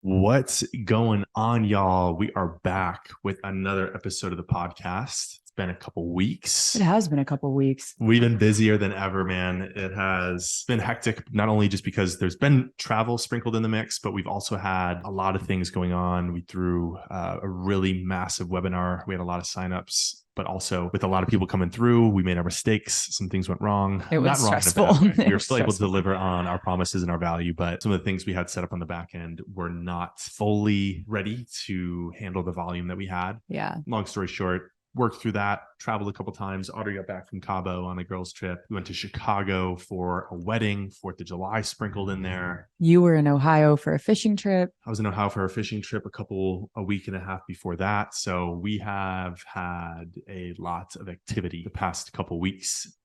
What's going on, y'all? We are back with another episode of the podcast. It's been a couple weeks. It has been a couple weeks. We've been busier than ever, man. It has been hectic, not only just because there's been travel sprinkled in the mix, but we've also had a lot of things going on. We threw a really massive webinar. We had a lot of signups, but also with a lot of people coming through, we made our mistakes. Some things went wrong. It was stressful. We were still able to deliver on our promises and our value, but some of the things we had set up on the back end were not fully ready to handle the volume that we had. Yeah. Long story short, worked through that, traveled a couple times. Audrey got back from Cabo on a girls' trip. We went to Chicago for a wedding, 4th of July sprinkled in there. You were in Ohio for a fishing trip. I was in Ohio for a fishing trip a week and a half before that. So we have had a lot of activity the past couple weeks,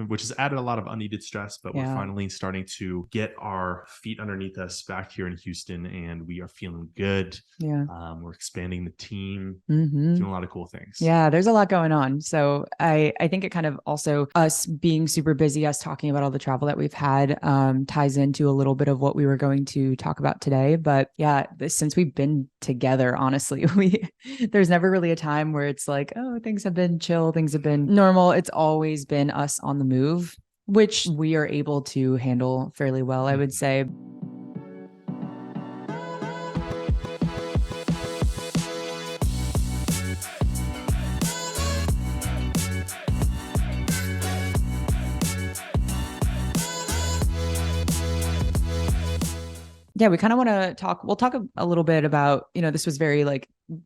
which has added a lot of unneeded stress, but we're finally starting to get our feet underneath us back here in Houston, and we are feeling good. Yeah. We're expanding the team, doing a lot of cool things. Yeah, there's a lot going on. So I think it kind of also, us being super busy, us talking about all the travel that we've had, ties into a little bit of what we were going to talk about today. But yeah, since we've been together, honestly, there's never really a time where it's like, oh, things have been chill, things have been normal. It's always been us on the move, which we are able to handle fairly well, I would say. Yeah, we kind of want to we'll talk a little bit about, this was very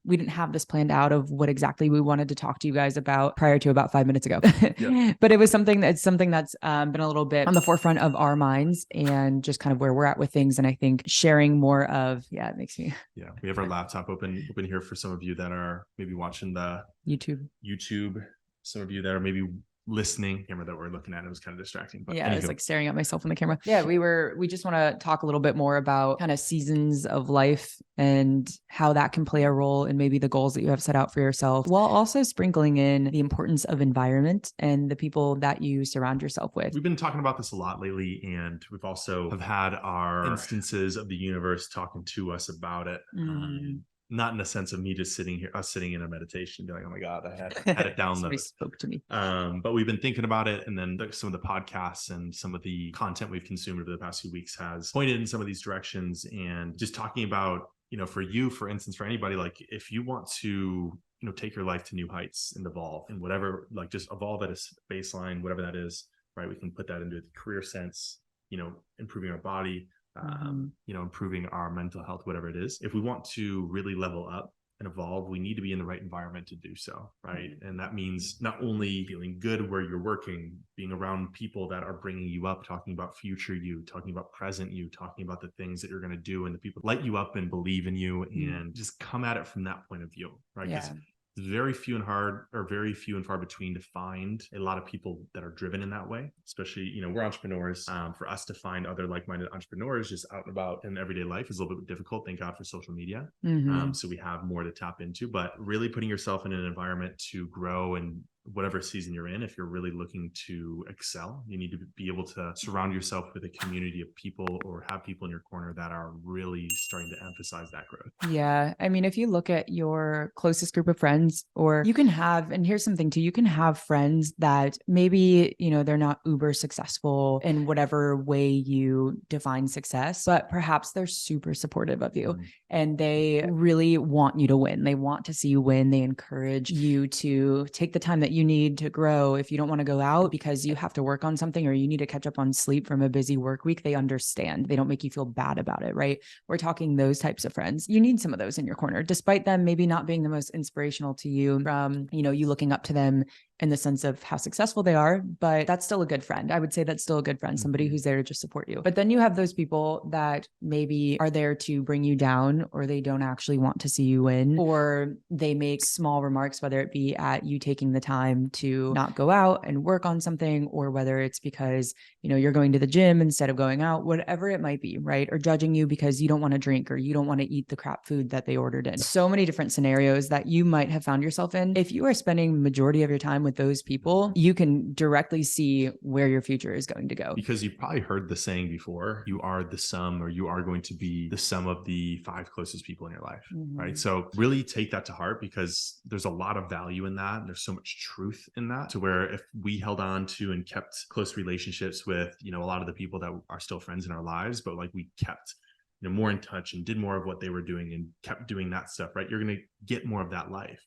we didn't have this planned out of what exactly we wanted to talk to you guys about prior to about 5 minutes ago. Yeah. But it was something that's been a little bit on the forefront of our minds and just kind of where we're at with things. And I think sharing more of, it makes me. Yeah, we have our laptop open here for some of you that are maybe watching the YouTube. Some of you that are maybe listening. Camera that we're looking at, it was kind of distracting, but I was like staring at myself in the camera. We just want to talk a little bit more about kind of seasons of life and how that can play a role in maybe the goals that you have set out for yourself, while also sprinkling in the importance of environment and the people that you surround yourself with. We've been talking about this a lot lately, and we've also have had our instances of the universe talking to us about it. Not in the sense of me just sitting in a meditation being like, oh my God, I had it downloaded. Somebody spoke to me. But we've been thinking about it. And then some of the podcasts and some of the content we've consumed over the past few weeks has pointed in some of these directions. And just talking about, for you, for instance, for anybody, like if you want to, take your life to new heights and evolve and whatever, like just evolve at a baseline, whatever that is, right? We can put that into the career sense, improving our body, improving our mental health, whatever it is. If we want to really level up and evolve, we need to be in the right environment to do so, right? And that means not only feeling good where you're working, being around people that are bringing you up, talking about future you, talking about present you, talking about the things that you're going to do, and the people light you up and believe in you, and just come at it from that point of view, right? Yeah. Very few and far between to find a lot of people that are driven in that way, especially, we're entrepreneurs. For us to find other like-minded entrepreneurs just out and about in everyday life is a little bit difficult. Thank God for social media. So we have more to tap into, but really putting yourself in an environment to grow and whatever season you're in, if you're really looking to excel, you need to be able to surround yourself with a community of people or have people in your corner that are really starting to emphasize that growth. Yeah. I mean, if you look at your closest group of friends, or you can have, and here's something too, you can have friends that maybe, they're not uber successful in whatever way you define success, but perhaps they're super supportive of you and they really want you to win. They want to see you win. They encourage you to take the time that you need to grow. If you don't want to go out because you have to work on something or you need to catch up on sleep from a busy work week, they understand. They don't make you feel bad about it, right? We're talking those types of friends. You need some of those in your corner, despite them maybe not being the most inspirational to you, from, you looking up to them in the sense of how successful they are, but that's still a good friend. I would say that's still a good friend, somebody who's there to just support you. But then you have those people that maybe are there to bring you down, or they don't actually want to see you win, or they make small remarks, whether it be at you taking the time to not go out and work on something, or whether it's because, you're going to the gym instead of going out, whatever it might be, right? Or judging you because you don't want to drink or you don't want to eat the crap food that they ordered in. So many different scenarios that you might have found yourself in. If you are spending majority of your time with those people, you can directly see where your future is going to go. Because you've probably heard the saying before, you are the sum, or you are going to be the sum of the 5 closest people in your life, right? So really take that to heart, because there's a lot of value in that. And there's so much truth in that, to where if we held on to and kept close relationships with, a lot of the people that are still friends in our lives, but like we kept more in touch and did more of what they were doing and kept doing that stuff, right? You're going to get more of that life,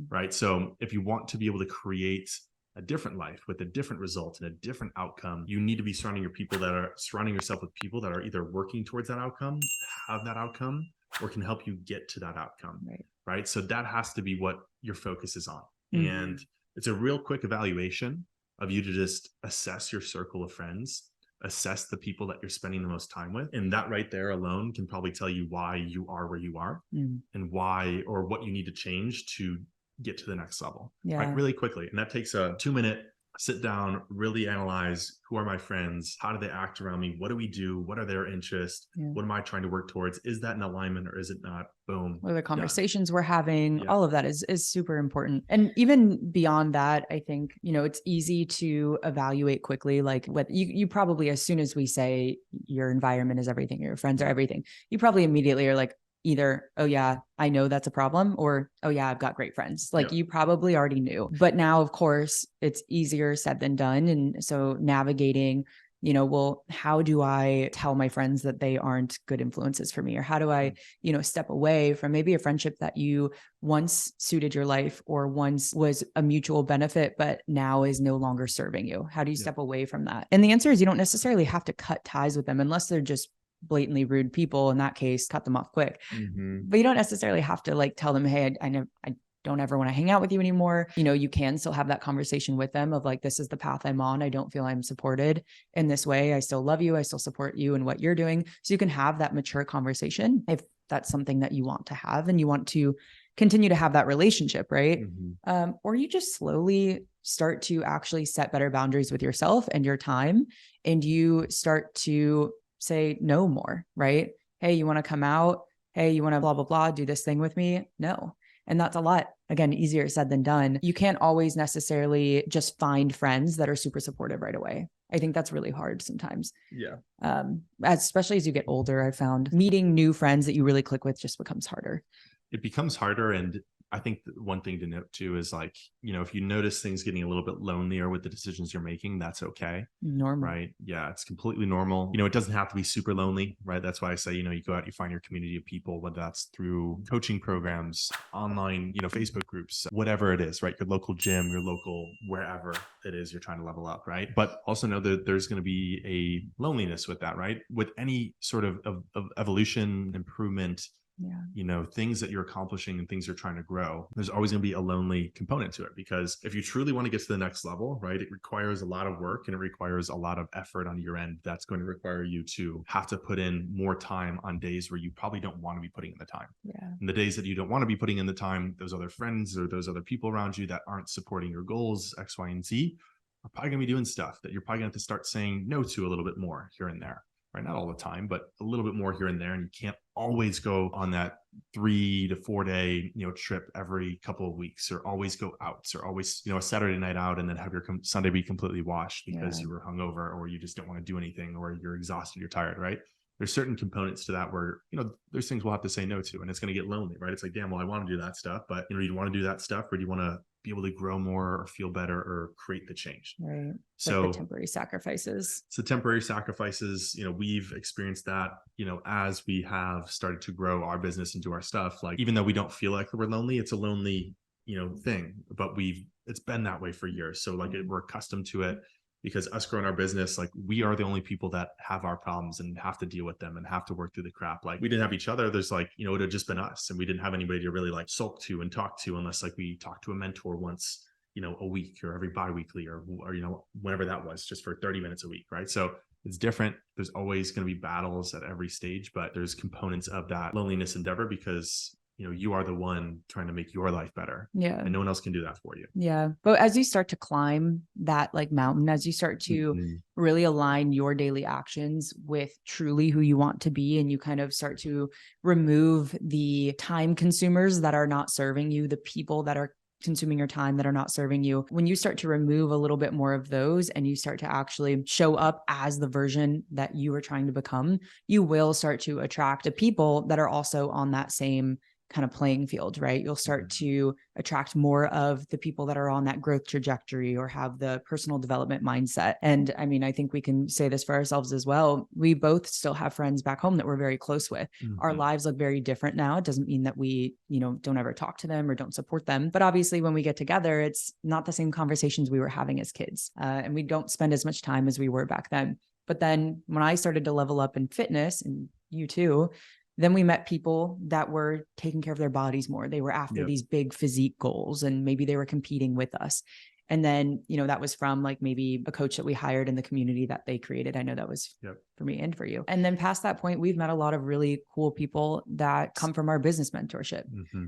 right? So if you want to be able to create a different life with a different result and a different outcome, you need to be surrounding yourself with people that are either working towards that outcome, have that outcome, or can help you get to that outcome, right? So that has to be what your focus is on. And it's a real quick evaluation of you to just assess your circle of friends, assess the people that you're spending the most time with. And that right there alone can probably tell you why you are where you are, and why, or what you need to change to get to the next level, right? Really quickly. And that takes a 2-minute sit down, really analyze, who are my friends? How do they act around me? What do we do? What are their interests? What am I trying to work towards? Is that in alignment or is it not? Boom. What are the conversations we're having? All of that is super important. And even beyond that, I think, it's easy to evaluate quickly. Like what you probably, as soon as we say your environment is everything, your friends are everything, you probably immediately are like, either, oh yeah, I know that's a problem, or, oh yeah, I've got great friends. Like you probably already knew, but now of course it's easier said than done. And so navigating, well, how do I tell my friends that they aren't good influences for me? Or how do I, step away from maybe a friendship that you once suited your life or once was a mutual benefit, but now is no longer serving you? How do you step away from that? And the answer is you don't necessarily have to cut ties with them unless they're just blatantly rude people. In that case, cut them off quick. But you don't necessarily have to like tell them, hey, I don't ever want to hang out with you anymore. You can still have that conversation with them of like, this is the path I'm on. I don't feel I'm supported in this way. I still love you. I still support you and what you're doing. So you can have that mature conversation if that's something that you want to have and you want to continue to have that relationship, right? Or you just slowly start to actually set better boundaries with yourself and your time, and you start to say no more, right? Hey, you want to come out? Hey, you want to blah, blah, blah, do this thing with me? No. And that's a lot, again, easier said than done. You can't always necessarily just find friends that are super supportive right away. I think that's really hard sometimes. Especially as you get older, I've found meeting new friends that you really click with just becomes harder. It becomes harder. And I think one thing to note too is like, if you notice things getting a little bit lonelier with the decisions you're making, that's okay. Normal. Right. Yeah. It's completely normal. It doesn't have to be super lonely, right? That's why I say, you go out, you find your community of people, whether that's through coaching programs, online, Facebook groups, whatever it is, right? Your local gym, your local, wherever it is you're trying to level up, right? But also know that there's going to be a loneliness with that, right? With any sort of evolution, improvement, things that you're accomplishing and things you're trying to grow, there's always going to be a lonely component to it, because if you truly want to get to the next level, right, it requires a lot of work and it requires a lot of effort on your end. That's going to require you to have to put in more time on days where you probably don't want to be putting in the time. And the days that you don't want to be putting in the time, those other friends or those other people around you that aren't supporting your goals, X, Y, and Z, are probably going to be doing stuff that you're probably going to have to start saying no to a little bit more here and there. Right? Not all the time, but a little bit more here and there. And you can't always go on that 3 to 4 day, trip every couple of weeks, or always go out, or always, a Saturday night out and then have your Sunday be completely washed because you were hungover, or you just don't want to do anything, or you're exhausted, you're tired, right? There's certain components to that where, there's things we'll have to say no to, and it's going to get lonely, right? It's like, damn, well, I want to do that stuff, but do you want to do that stuff, or do you want to be able to grow more or feel better or create the change? Right. So like the temporary sacrifices. So temporary sacrifices, we've experienced that, as we have started to grow our business and do our stuff. Like, even though we don't feel like we're lonely, it's a lonely, thing, but it's been that way for years. So like we're accustomed to it, because us growing our business, like we are the only people that have our problems and have to deal with them and have to work through the crap. Like we didn't have each other. There's like, it would have just been us, and we didn't have anybody to really like sulk to and talk to, unless like we talked to a mentor once, a week, or every bi-weekly, or whenever that was, just for 30 minutes a week. Right. So it's different. There's always going to be battles at every stage, but there's components of that loneliness endeavor, because you are the one trying to make your life better. And no one else can do that for you. But as you start to climb that like mountain, as you start to really align your daily actions with truly who you want to be, and you kind of start to remove the time consumers that are not serving you, the people that are consuming your time, that are not serving you. When you start to remove a little bit more of those and you start to actually show up as the version that you are trying to become, you will start to attract the people that are also on that same kind of playing field, right? You'll start to attract more of the people that are on that growth trajectory or have the personal development mindset. And I mean, I think we can say this for ourselves as well. We both still have friends back home that we're very close with. Our lives look very different now. It doesn't mean that we, don't ever talk to them or don't support them. But obviously when we get together, it's not the same conversations we were having as kids. And we don't spend as much time as we were back then. But then when I started to level up in fitness, and you too, then we met people that were taking care of their bodies more. They were after these big physique goals, and maybe they were competing with us. And then, that was from like maybe a coach that we hired in the community that they created. I know that was for me and for you. And then past that point, we've met a lot of really cool people that come from our business mentorship.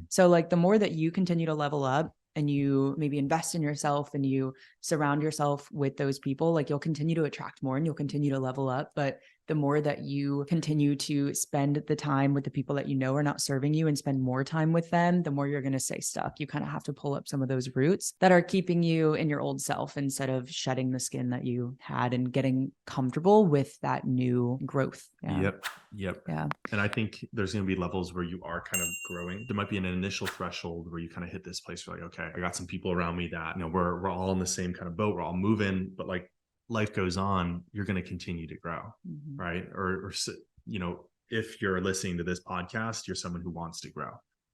So like the more that you continue to level up and you maybe invest in yourself and you surround yourself with those people, like you'll continue to attract more and you'll continue to level up. But the more that you continue to spend the time with the people that are not serving you and spend more time with them, the more you're going to stay stuck. You kind of have to pull up some of those roots that are keeping you in your old self instead of shedding the skin that you had and getting comfortable with that new growth. Yep. Yeah. And I think there's going to be levels where you are kind of growing. There might be an initial threshold where you kind of hit this place where like, okay, I got some people around me that, we're all in the same kind of boat. We're all moving, but like, life goes on, you're going to continue to grow, right? Or if you're listening to this podcast, you're someone who wants to grow,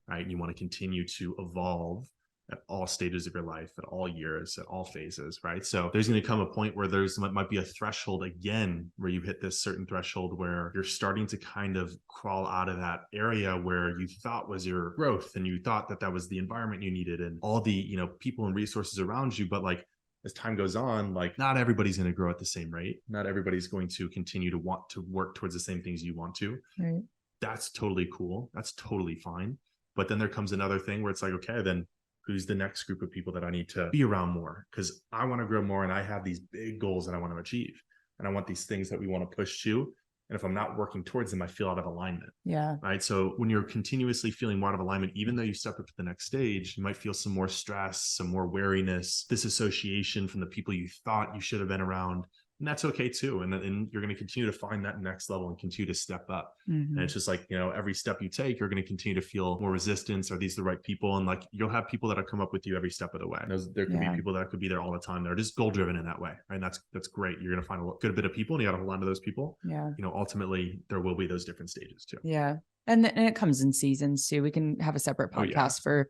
right? You want to continue to evolve at all stages of your life, at all years, at all phases, right? So there's going to come a point where might be a threshold again, where you hit this certain threshold where you're starting to kind of crawl out of that area where you thought was your growth, and you thought that was the environment you needed and all the, people and resources around you. But like, as time goes on, like not everybody's going to grow at the same rate. Not everybody's going to continue to want to work towards the same things you want to. Right. That's totally cool. That's totally fine. But then there comes another thing where it's like, okay, then who's the next group of people that I need to be around more? Because I want to grow more and I have these big goals that I want to achieve. And I want these things that we want to push to. And if I'm not working towards them, I feel out of alignment. Yeah. Right. So when you're continuously feeling more out of alignment, even though you step up to the next stage, you might feel some more stress, some more wariness, disassociation from the people you thought you should have been around. And that's okay too. And then you're going to continue to find that next level and continue to step up. And it's just like, every step you take, you're going to continue to feel more resistance. Are these the right people? And like, you'll have people that'll come up with you every step of the way. There could be people that could be there all the time. They're just goal driven in that way. Right? And that's great. You're going to find a good bit of people and you got to hold on to those people. Yeah. Ultimately there will be those different stages too. Yeah. And it comes in seasons too. We can have a separate podcast for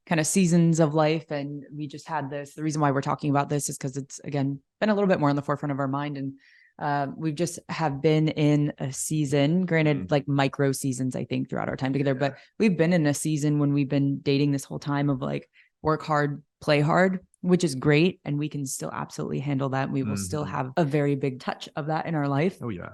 kind of seasons of life. And we just had this, the reason why we're talking about this is because it's, again, been a little bit more on the forefront of our mind. And we've just have been in a season, granted, like micro seasons, I think, throughout our time together, but we've been in a season when we've been dating this whole time of like work hard, play hard, which is great. And we can still absolutely handle that. We will still have a very big touch of that in our life. Oh yeah.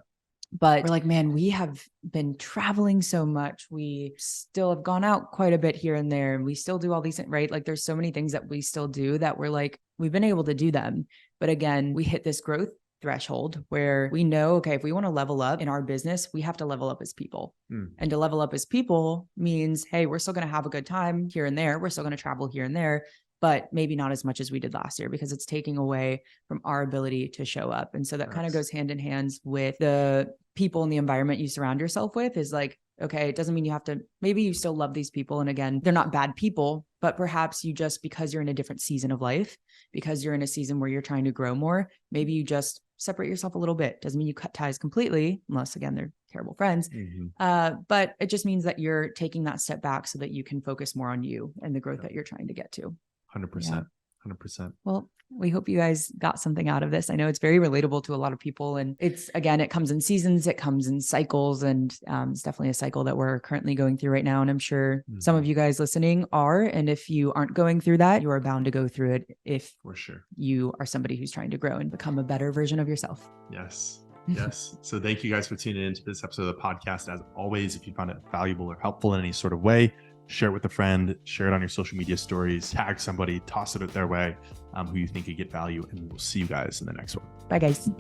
But we're like, man, we have been traveling so much. We still have gone out quite a bit here and there. And we still do all these, right? Like there's so many things that we still do that we're like, we've been able to do them. But again, we hit this growth threshold where we know, okay, if we want to level up in our business, we have to level up as people. And to level up as people means, hey, we're still going to have a good time here and there. We're still going to travel here and there, but maybe not as much as we did last year because it's taking away from our ability to show up. And so that kind of goes hand in hand with the people and the environment you surround yourself with is like, okay, it doesn't mean you have to, maybe you still love these people. And again, they're not bad people, but perhaps you just, because you're in a different season of life, because you're in a season where you're trying to grow more, maybe you just separate yourself a little bit. Doesn't mean you cut ties completely, unless again, they're terrible friends. But it just means that you're taking that step back so that you can focus more on you and the growth that you're trying to get to. 100%. 100%. Well, we hope you guys got something out of this. I know it's very relatable to a lot of people, and it's, again, it comes in seasons, it comes in cycles, and it's definitely a cycle that we're currently going through right now. And I'm sure some of you guys listening are, and if you aren't going through that, you are bound to go through it if for sure you are somebody who's trying to grow and become a better version of yourself. Yes. Yes. So thank you guys for tuning into this episode of the podcast. As always, if you found it valuable or helpful in any sort of way, share it with a friend, share it on your social media stories, tag somebody, toss it their way who you think could get value, and we'll see you guys in the next one. Bye, guys.